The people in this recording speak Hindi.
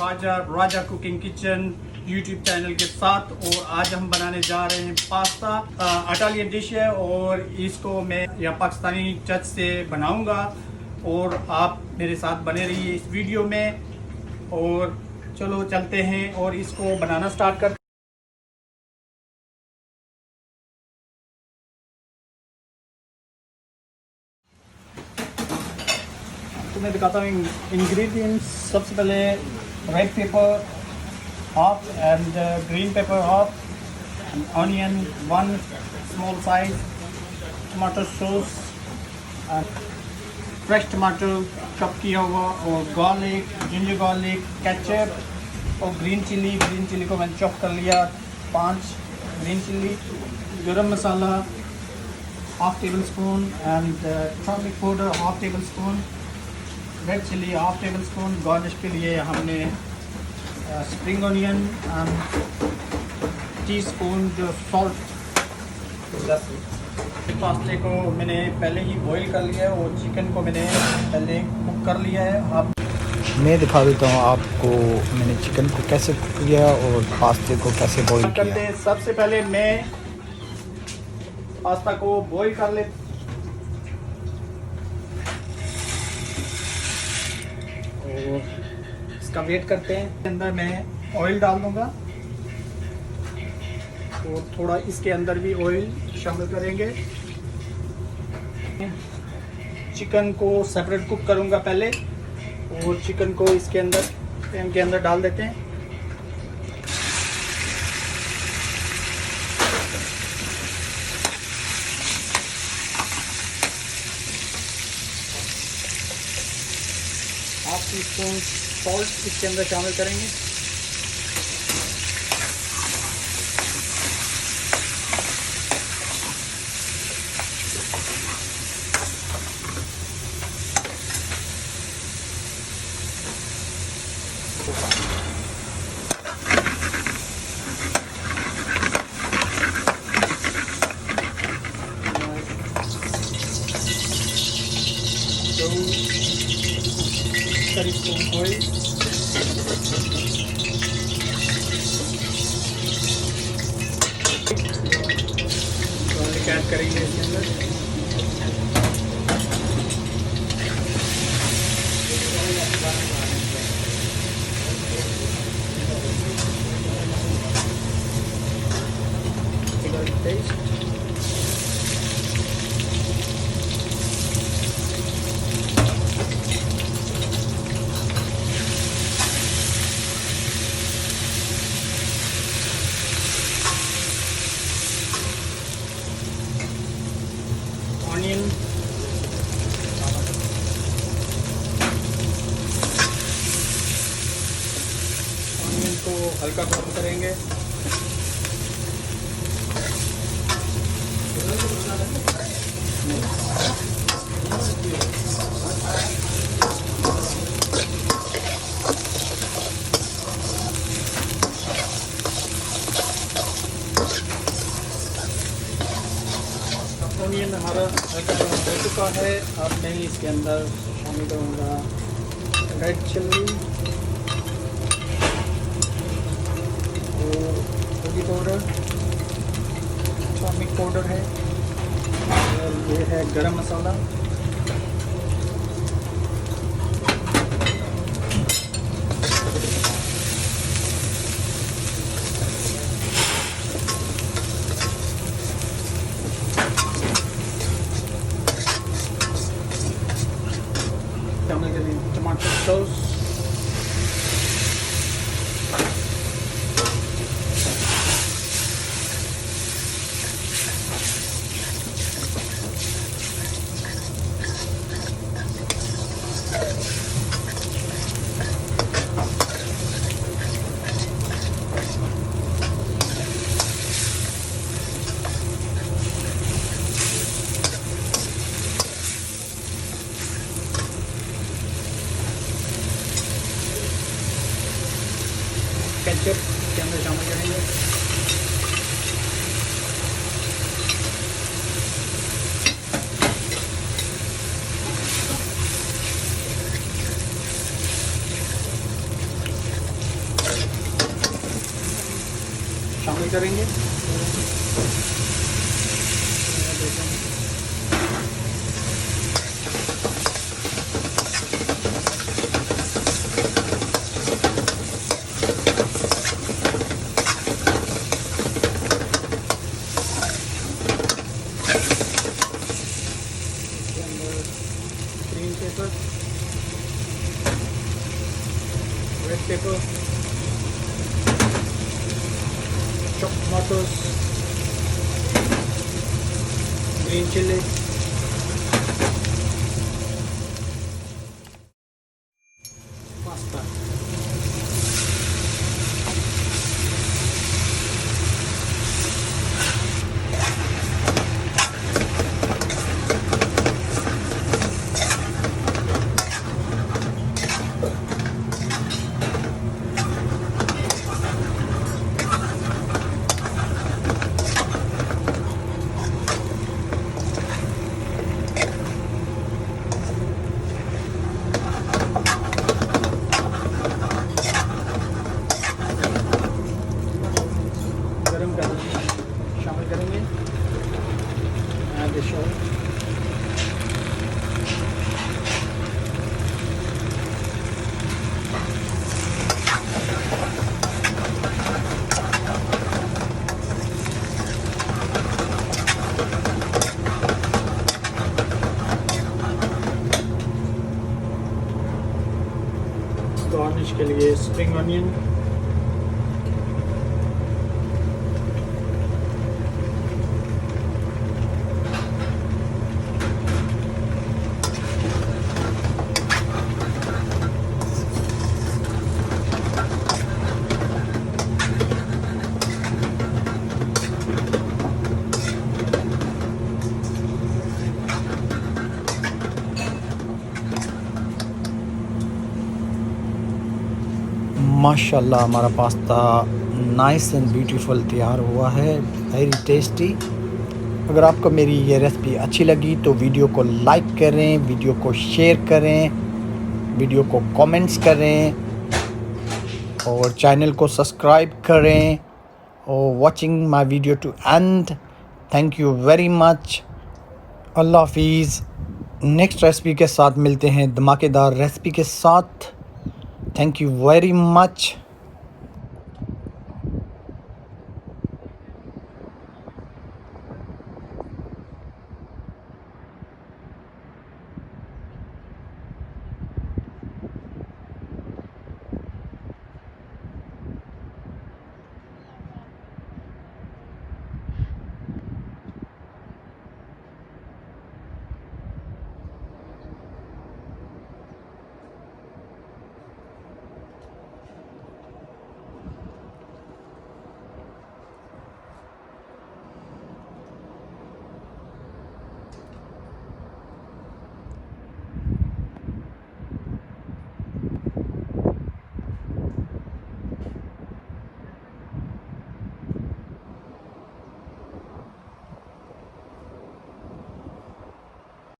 ख्वाजा राजा कुकिंग किचन यूट्यूब चैनल के साथ। और आज हम बनाने जा रहे हैं पास्ता। इटालियन डिश है और इसको मैं या पाकिस्तानी टच से बनाऊंगा और आप मेरे साथ बने रहिए इस वीडियो में। और चलो चलते हैं और इसको बनाना स्टार्ट करते हैं। तो मैं दिखाता हूँ इंग्रेडिएंट्स। सबसे पहले red pepper half and green pepper half, onion 1 small size, tomato sauce, fresh tomato chop किया हुआ, और गार्लिक, जिंजर गार्लिक, केचप और ग्रीन चिली को मैंने चॉप कर लिया 5 green chilli, garam masala half tablespoon and turmeric powder half tablespoon, red chilli half tablespoon. Garnish के लिए हमने स्प्रिंग ऑनियन टीस्पून जो सॉल्ट। पास्ते को मैंने पहले ही बॉईल कर लिया है और चिकन को मैंने पहले कुक कर लिया है। आप मैं दिखा देता हूँ आपको मैंने चिकन को कैसे कुक किया और पास्ते को कैसे बॉईल करते किया। हैं। सबसे पहले मैं पास्ता को बॉईल कर ले और इसका वेट करते हैं। इसके अंदर मैं ऑयल डाल दूंगा और थोड़ा इसके अंदर भी ऑयल शामिल करेंगे। चिकन को सेपरेट कुक करूंगा पहले और चिकन को इसके अंदर पैन के अंदर डाल देते हैं। हाफ टी स्पून सॉल्ट इसके अंदर शामिल करेंगे। स्पून ऑयल, गार्लिक ऐड करेंगे इसके अंदर। पेस्ट, ऑनियन, ऑनियन को हल्का ब्राउन करेंगे। ऑनियन हमारा हल्का ब्राउन हो चुका है। अब मैं इसके अंदर शामिल करूँगा रेड चिल्ली और हल्दी पाउडर, टर्मरिक पाउडर है, और ये है गरम मसाला। शामिल करें टमाटर सॉस, केचप के अंदर शामिल करेंगे। शामिल करेंगे। Green pepper, red pepper, chopped tomatoes, green chili, pasta. गरम करना शामिल करेंगे। add the salt, गार्निश के लिए स्प्रिंग ऑनियन, माशाल्लाह हमारा पास्ता नाइस एंड ब्यूटीफुल तैयार हुआ है, वेरी टेस्टी। अगर आपको मेरी ये रेसिपी अच्छी लगी तो वीडियो को लाइक करें, वीडियो को शेयर करें, वीडियो को कमेंट्स करें और चैनल को सब्सक्राइब करें और watching my video to end. Thank you very much. अल्लाह हाफिज़। नेक्स्ट रेसिपी के साथ मिलते हैं, धमाकेदार रेसिपी के साथ। Thank you very much.